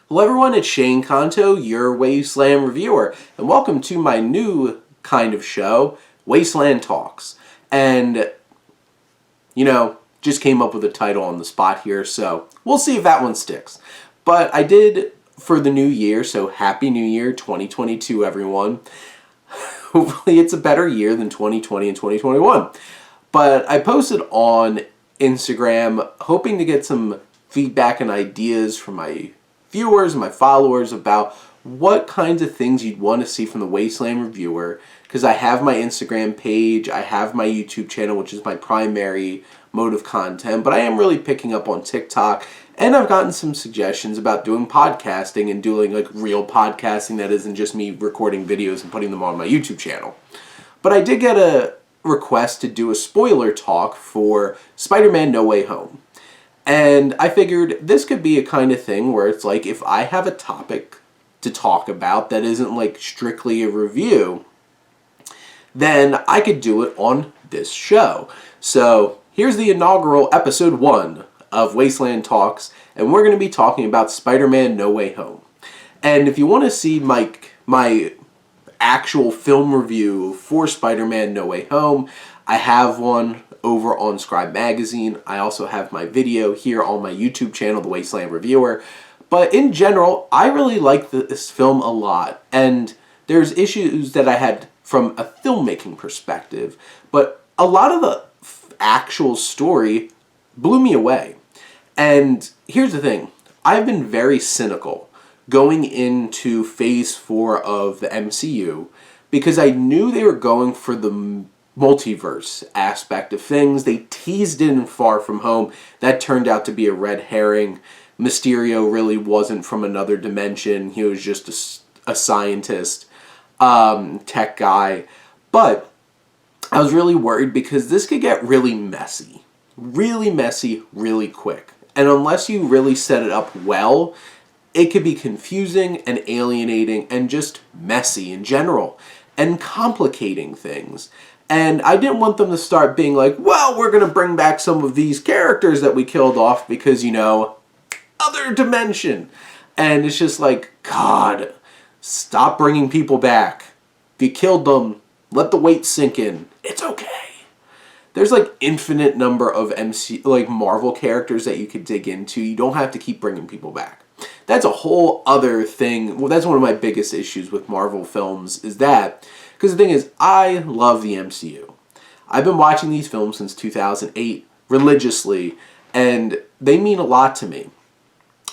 Hello everyone, it's Shane Kanto, your Wasteland reviewer, and welcome to my new kind of show, Wasteland Talks. And, just came up with a title on the spot here, so we'll see if that one sticks. But I did for the new year, so Happy New Year 2022, everyone. Hopefully it's a better year than 2020 and 2021. But I posted on Instagram hoping to get some feedback and ideas from my viewers and my followers about what kinds of things you'd want to see from the Wasteland Reviewer, because I have my Instagram page, I have my YouTube channel, which is my primary mode of content, but I am really picking up on TikTok, and I've gotten some suggestions about doing podcasting and doing like real podcasting that isn't just me recording videos and putting them on my YouTube channel. But I did get a request to do a spoiler talk for Spider-Man No Way Home. And I figured this could be a kind of thing where it's like, if I have a topic to talk about that isn't like strictly a review, then I could do it on this show. So here's the inaugural episode 1 of Wasteland Talks, and we're going to be talking about Spider-Man No Way Home. And if you want to see my actual film review for Spider-Man No Way Home, I have one over on Scribe Magazine. I also have my video here on my YouTube channel, The Wasteland Reviewer. But in general, I really like this film a lot. And there's issues that I had from a filmmaking perspective. But a lot of the actual story blew me away. And here's the thing. I've been very cynical going into Phase 4 of the MCU because I knew they were going for the multiverse aspect of things. They teased it in Far From Home. That turned out to be a red herring. Mysterio really wasn't from another dimension. He was just a scientist, tech guy. But I was really worried because this could get really messy, really quick. And unless you really set it up well, it could be confusing and alienating and just messy in general and complicating things. And I didn't want them to start being like, well, we're going to bring back some of these characters that we killed off because, other dimension. And it's just like, God, stop bringing people back. If you killed them, let the weight sink in. It's okay. There's like infinite number of Marvel characters that you could dig into. You don't have to keep bringing people back. That's a whole other thing. Well, that's one of my biggest issues with Marvel films is that. Because the thing is, I love the MCU. I've been watching these films since 2008 religiously, and they mean a lot to me.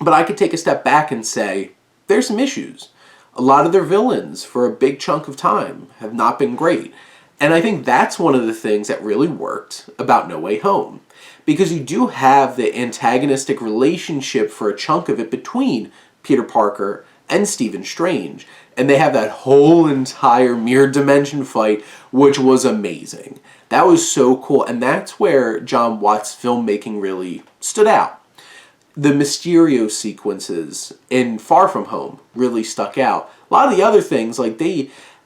But I could take a step back and say, there's some issues. A lot of their villains, for a big chunk of time, have not been great. And I think that's one of the things that really worked about No Way Home. Because you do have the antagonistic relationship for a chunk of it between Peter Parker and Stephen Strange. And they have that whole entire mirror dimension fight, which was amazing. That was so cool. And that's where John Watts' filmmaking really stood out. The Mysterio sequences in Far From Home really stuck out. A lot of the other things,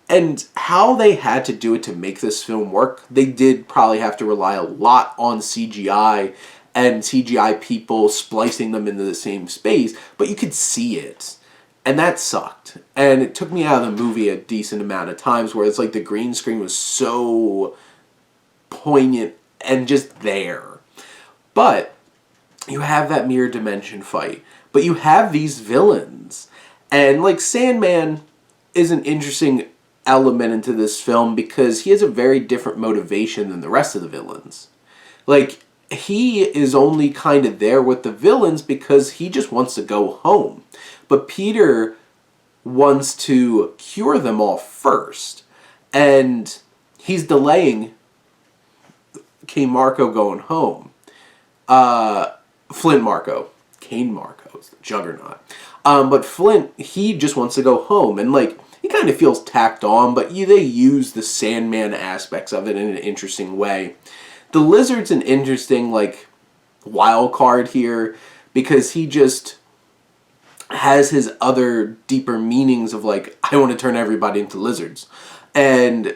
and how they had to do it to make this film work, they did probably have to rely a lot on CGI and CGI people splicing them into the same space, but you could see it. And that sucked. And it took me out of the movie a decent amount of times where it's like the green screen was so poignant and just there. But you have that mirror dimension fight. But you have these villains. And Sandman is an interesting element into this film because he has a very different motivation than the rest of the villains. He is only kind of there with the villains because he just wants to go home. But Peter wants to cure them all first. And he's delaying Kane Marco going home. Flint Marco. Kane Marco is the juggernaut. But Flint, he just wants to go home. And he kind of feels tacked on, but they use the Sandman aspects of it in an interesting way. The Lizard's an interesting, wild card here because he just has his other deeper meanings of, I want to turn everybody into lizards. And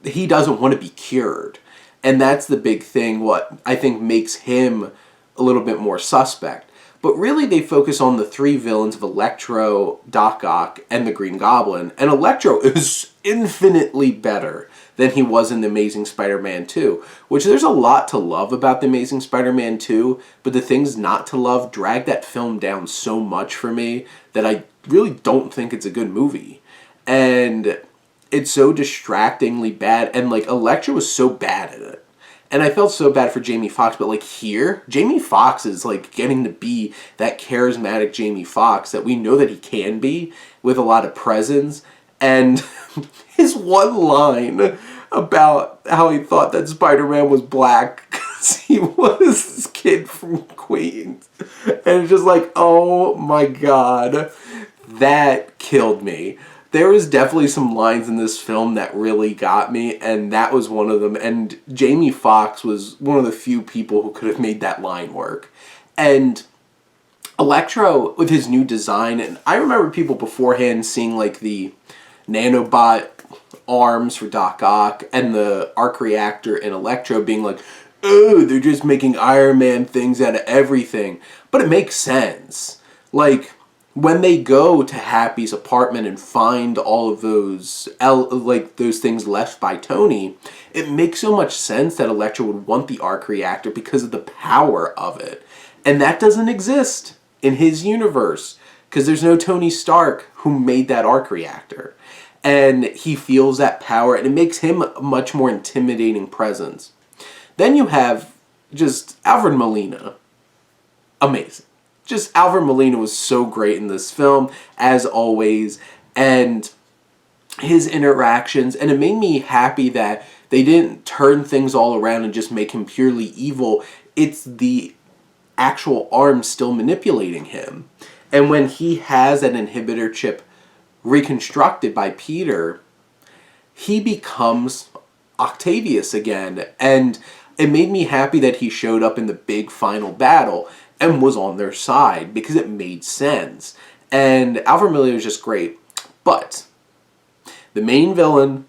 he doesn't want to be cured. And that's the big thing, what I think makes him a little bit more suspect. But really they focus on the three villains of Electro, Doc Ock, and the Green Goblin. And Electro is infinitely better than he was in The Amazing Spider-Man 2, which there's a lot to love about The Amazing Spider-Man 2, but the things not to love drag that film down so much for me that I really don't think it's a good movie. And it's so distractingly bad, and like Electro was so bad at it. And I felt so bad for Jamie Foxx, but like here, Jamie Foxx is like getting to be that charismatic Jamie Foxx that we know that he can be with a lot of presence. And his one line about how he thought that Spider-Man was black because he was this kid from Queens. And it's just like, oh my God, that killed me. There was definitely some lines in this film that really got me, and that was one of them. And Jamie Foxx was one of the few people who could have made that line work. And Electro, with his new design, and I remember people beforehand seeing like the nanobot arms for Doc Ock and the arc reactor in Electro being like, oh, they're just making Iron Man things out of everything. But it makes sense. Like, when they go to Happy's apartment and find all of those things left by Tony, it makes so much sense that Electro would want the arc reactor because of the power of it. And that doesn't exist in his universe because there's no Tony Stark who made that arc reactor. And he feels that power, and it makes him a much more intimidating presence. Then you have just Alfred Molina. Amazing. Just Alfred Molina was so great in this film, as always, and his interactions, and it made me happy that they didn't turn things all around and just make him purely evil. It's the actual arm still manipulating him. And when he has an inhibitor chip reconstructed by Peter, he becomes Octavius again, and it made me happy that he showed up in the big final battle and was on their side because it made sense. And Alfred Molina was just great. But the main villain,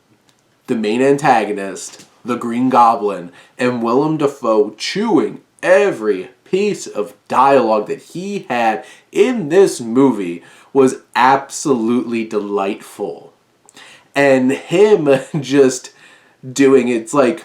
the main antagonist, the Green Goblin, and Willem Dafoe chewing every piece of dialogue that he had in this movie was absolutely delightful. And him just doing it's like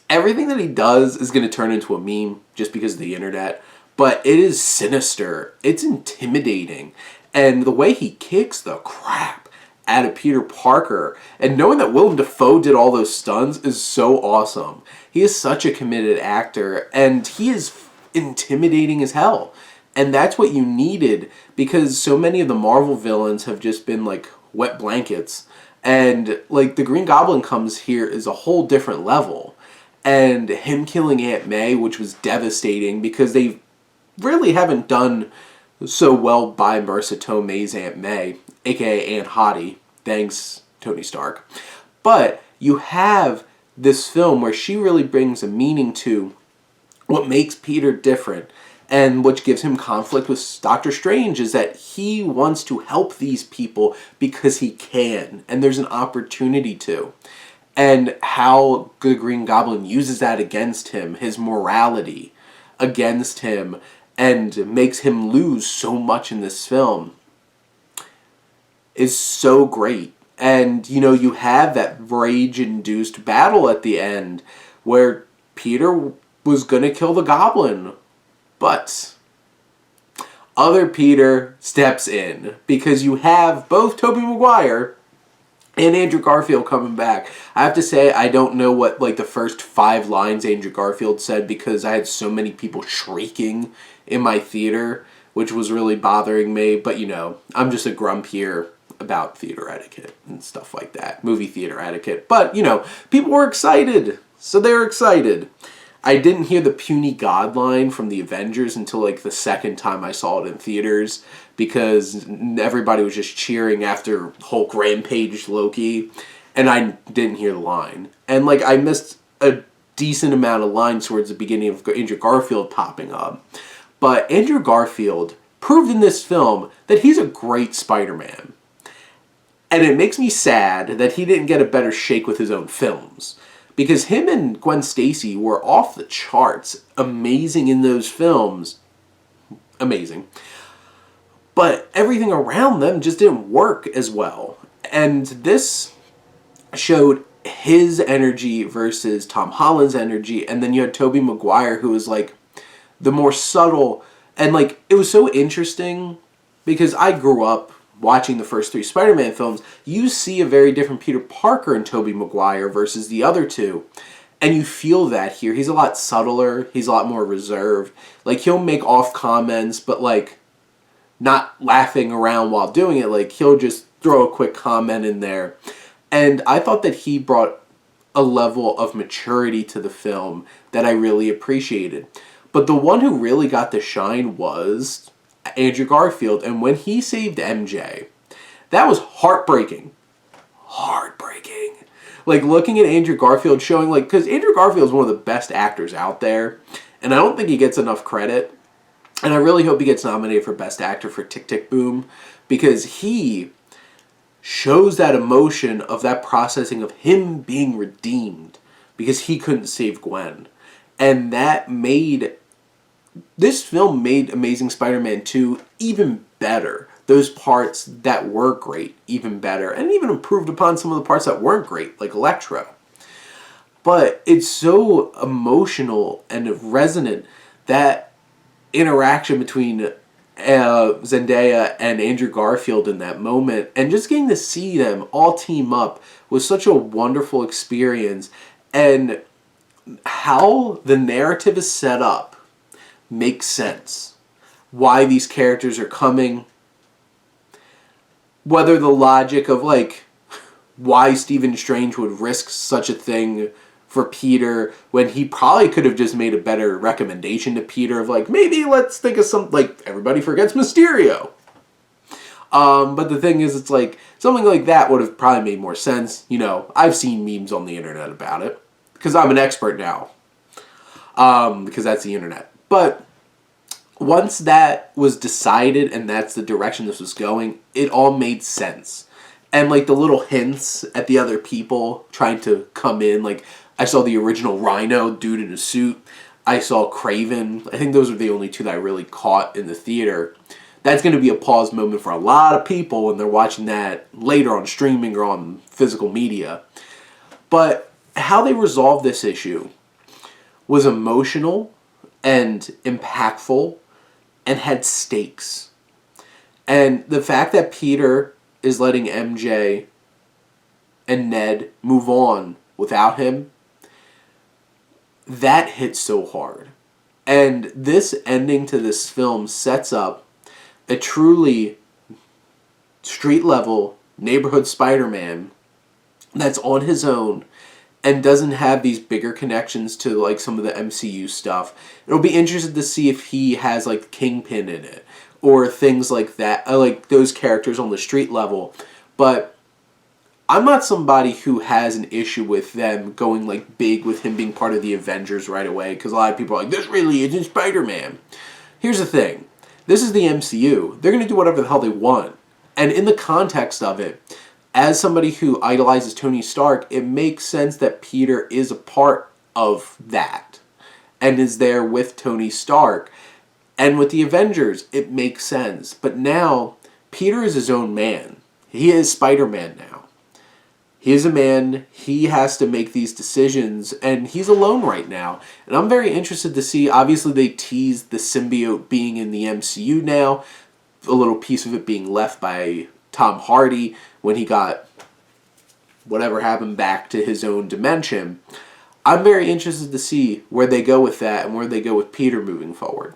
everything that he does is going to turn into a meme just because of the internet. But it is sinister. It's intimidating. And the way he kicks the crap out of Peter Parker, and knowing that Willem Dafoe did all those stunts is so awesome. He is such a committed actor, and he is intimidating as hell. And that's what you needed, because so many of the Marvel villains have just been like wet blankets. And like the Green Goblin comes here is a whole different level. And him killing Aunt May, which was devastating because they really haven't done so well by Marissa Tomei's Aunt May, aka Aunt Hottie. Thanks, Tony Stark. But you have this film where she really brings a meaning to what makes Peter different, and which gives him conflict with Doctor Strange is that he wants to help these people because he can, and there's an opportunity to. And how the Green Goblin uses that against him, his morality against him, and makes him lose so much in this film is so great. And, you know, you have that rage-induced battle at the end where Peter was going to kill the Goblin, but other Peter steps in because you have both Tobey Maguire and Andrew Garfield coming back. I have to say, I don't know what like the first 5 lines Andrew Garfield said because I had so many people shrieking in my theater, which was really bothering me. But, you know, I'm just a grump here about theater etiquette and stuff like that. Movie theater etiquette. But, you know, people were excited. So they were excited. I didn't hear the puny god line from the Avengers until like the second time I saw it in theaters because everybody was just cheering after Hulk rampaged Loki, and I didn't hear the line. And like I missed a decent amount of lines towards the beginning of Andrew Garfield popping up. But Andrew Garfield proved in this film that he's a great Spider-Man. And it makes me sad that he didn't get a better shake with his own films. Because him and Gwen Stacy were off the charts, amazing in those films. amazing. But everything around them just didn't work as well. And this showed his energy versus Tom Holland's energy, and then you had Tobey Maguire, who was like the more subtle, and like it was so interesting because I grew up watching the first three Spider-Man films. You see a very different Peter Parker in Tobey Maguire versus the other two, and you feel that here. He's a lot subtler, he's a lot more reserved. Like, he'll make off comments, but like not laughing around while doing it. Like, he'll just throw a quick comment in there. And I thought that he brought a level of maturity to the film that I really appreciated. But the one who really got the shine was Andrew Garfield. And when he saved MJ, that was heartbreaking. Heartbreaking. Like, looking at Andrew Garfield showing, like, because Andrew Garfield is one of the best actors out there. And I don't think he gets enough credit. And I really hope he gets nominated for Best Actor for Tick, Tick, Boom. Because he shows that emotion of that processing of him being redeemed because he couldn't save Gwen. And that made, this film made Amazing Spider-Man 2 even better. Those parts that were great, even better. And even improved upon some of the parts that weren't great, like Electro. But it's so emotional and resonant, that interaction between Zendaya and Andrew Garfield in that moment, and just getting to see them all team up was such a wonderful experience. And how the narrative is set up makes sense. Why these characters are coming, whether the logic of like why Stephen Strange would risk such a thing for Peter when he probably could have just made a better recommendation to Peter of like, maybe let's think of some, like, everybody forgets Mysterio. But the thing is, it's like, something like that would have probably made more sense. You know, I've seen memes on the internet about it, because I'm an expert now. Because that's the internet. But once that was decided and that's the direction this was going, it all made sense. And like the little hints at the other people trying to come in, like, I saw the original Rhino dude in a suit. I saw Craven. I think those are the only two that I really caught in the theater. That's going to be a pause moment for a lot of people when they're watching that later on streaming or on physical media. But how they resolved this issue was emotional and impactful and had stakes. And the fact that Peter is letting MJ and Ned move on without him, that hit so hard. And this ending to this film sets up a truly street-level neighborhood Spider-Man that's on his own and doesn't have these bigger connections to like some of the MCU stuff. It'll be interesting to see if he has like Kingpin in it or things like that, like those characters on the street level. But I'm not somebody who has an issue with them going like big with him being part of the Avengers right away, because a lot of people are like, this really isn't Spider-Man. Here's the thing. This is the MCU. They're going to do whatever the hell they want. And in the context of it, as somebody who idolizes Tony Stark, it makes sense that Peter is a part of that and is there with Tony Stark. And with the Avengers, it makes sense. But now, Peter is his own man. He is Spider-Man now. He is a man, he has to make these decisions, and he's alone right now. And I'm very interested to see, obviously they teased the symbiote being in the MCU now, a little piece of it being left by Tom Hardy when he got whatever happened back to his own dimension. I'm very interested to see where they go with that and where they go with Peter moving forward.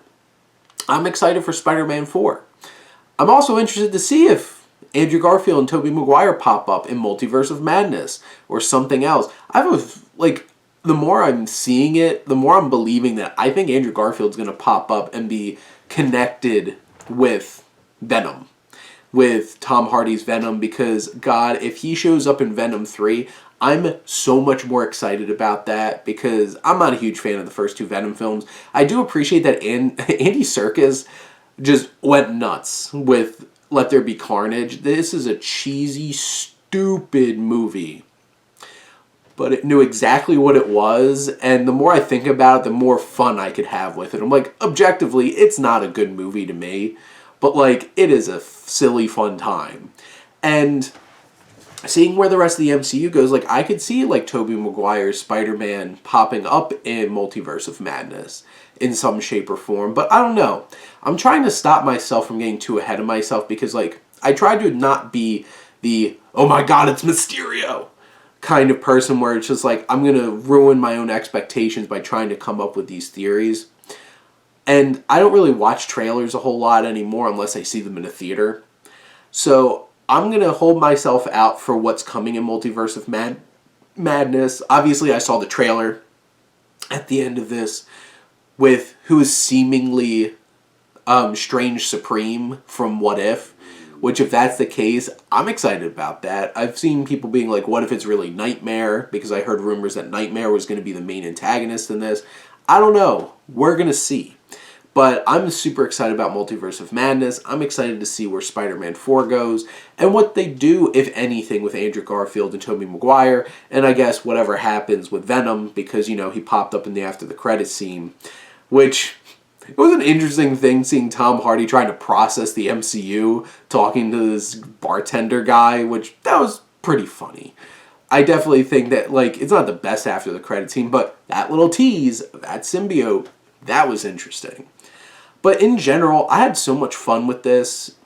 I'm excited for Spider-Man 4. I'm also interested to see if Andrew Garfield and Tobey Maguire pop up in Multiverse of Madness or something else. The more I'm seeing it, the more I'm believing that I think Andrew Garfield's going to pop up and be connected with Venom, with Tom Hardy's Venom, because, God, if he shows up in Venom 3, I'm so much more excited about that, because I'm not a huge fan of the first two Venom films. I do appreciate that Andy Serkis just went nuts with Let There Be Carnage. This is a cheesy, stupid movie. but it knew exactly what it was, and the more I think about it, the more fun I could have with it. I'm like, objectively, it's not a good movie to me, but like, it is a silly, fun time. And seeing where the rest of the MCU goes, like, I could see, like, Tobey Maguire's Spider-Man popping up in Multiverse of Madness in some shape or form, but I don't know. I'm trying to stop myself from getting too ahead of myself because, like, I try to not be the, oh my god, it's Mysterio kind of person where it's just like, I'm going to ruin my own expectations by trying to come up with these theories. And I don't really watch trailers a whole lot anymore unless I see them in a theater. So I'm going to hold myself out for what's coming in Multiverse of Madness. Obviously, I saw the trailer at the end of this with who is seemingly Strange Supreme from What If. Which, if that's the case, I'm excited about that. I've seen people being like, what if it's really Nightmare? Because I heard rumors that Nightmare was going to be the main antagonist in this. I don't know. We're going to see. But I'm super excited about Multiverse of Madness. I'm excited to see where Spider-Man 4 goes and what they do, if anything, with Andrew Garfield and Tobey Maguire. And I guess whatever happens with Venom, because, you know, he popped up in the after the credits scene, which... It was an interesting thing seeing Tom Hardy trying to process the MCU, talking to this bartender guy, which that was pretty funny. I definitely think that, like, it's not the best after the credit scene, but that little tease, that symbiote, that was interesting. But in general, I had so much fun with this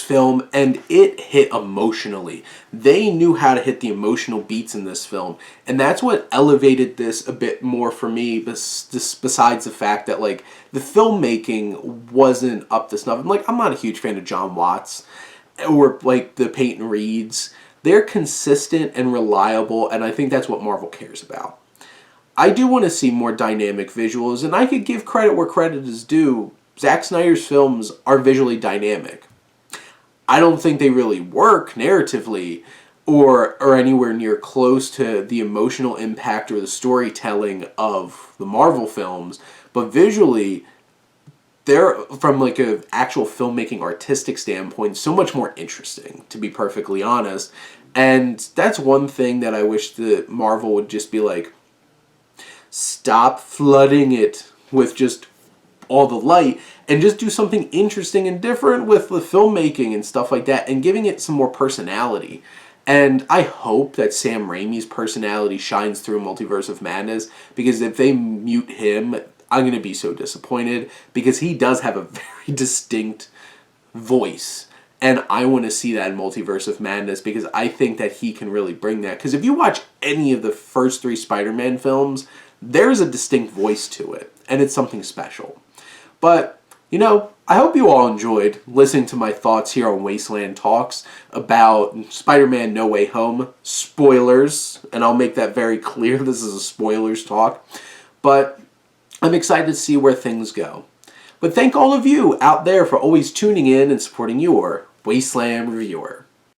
film, and it hit emotionally. They knew how to hit the emotional beats in this film, and that's what elevated this a bit more for me, besides the fact that, like, the filmmaking wasn't up to snuff. I'm not a huge fan of John Watts or, like, the Peyton Reeds. They're consistent and reliable, and I think that's what Marvel cares about. I do want to see more dynamic visuals, and I could give credit where credit is due. Zack Snyder's films are visually dynamic. I don't think they really work narratively or anywhere near close to the emotional impact or the storytelling of the Marvel films, but visually, they're, from like an actual filmmaking artistic standpoint, so much more interesting, to be perfectly honest. And that's one thing that I wish that Marvel would just be like, stop flooding it with just all the light and just do something interesting and different with the filmmaking and stuff like that and giving it some more personality. And I hope that Sam Raimi's personality shines through Multiverse of Madness, because if they mute him, I'm going to be so disappointed, because he does have a very distinct voice. And I want to see that in Multiverse of Madness, because I think that he can really bring that. Because if you watch any of the first 3 Spider-Man films, there's a distinct voice to it, and it's something special. But, you know, I hope you all enjoyed listening to my thoughts here on Wasteland Talks about Spider-Man No Way Home. Spoilers, and I'll make that very clear. This is a spoilers talk. But I'm excited to see where things go. But thank all of you out there for always tuning in and supporting your Wasteland Reviewer.